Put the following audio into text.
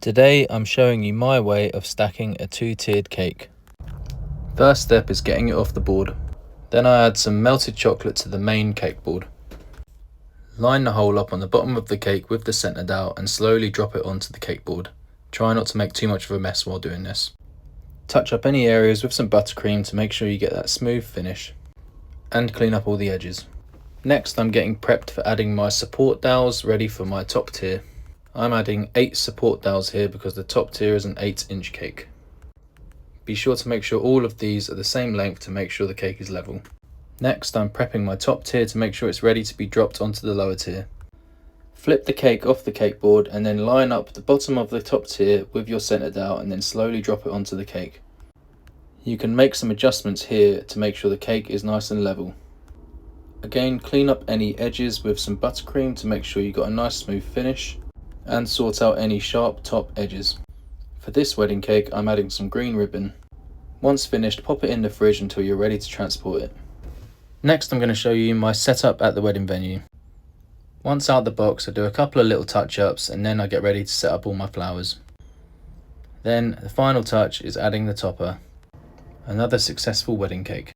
Today I'm showing you my way of stacking a two-tiered cake. First step is getting it off the board. Then I add some melted chocolate to the main cake board. Line the hole up on the bottom of the cake with the centre dowel and slowly drop it onto the cake board. Try not to make too much of a mess while doing this. Touch up any areas with some buttercream to make sure you get that smooth finish. And clean up all the edges. Next I'm getting prepped for adding my support dowels ready for my top tier. I'm adding 8 support dowels here because the top tier is an 8-inch cake. Be sure to make sure all of these are the same length to make sure the cake is level. Next I'm prepping my top tier to make sure it's ready to be dropped onto the lower tier. Flip the cake off the cake board and then line up the bottom of the top tier with your centre dowel and then slowly drop it onto the cake. You can make some adjustments here to make sure the cake is nice and level. Again, clean up any edges with some buttercream to make sure you got a nice smooth finish, and sort out any sharp top edges. For this wedding cake I'm adding some green ribbon. Once finished, pop it in the fridge until you're ready to transport it. Next I'm going to show you my setup at the wedding venue. Once out the box I do a couple of little touch-ups and then I get ready to set up all my flowers. Then the final touch is adding the topper. Another successful wedding cake.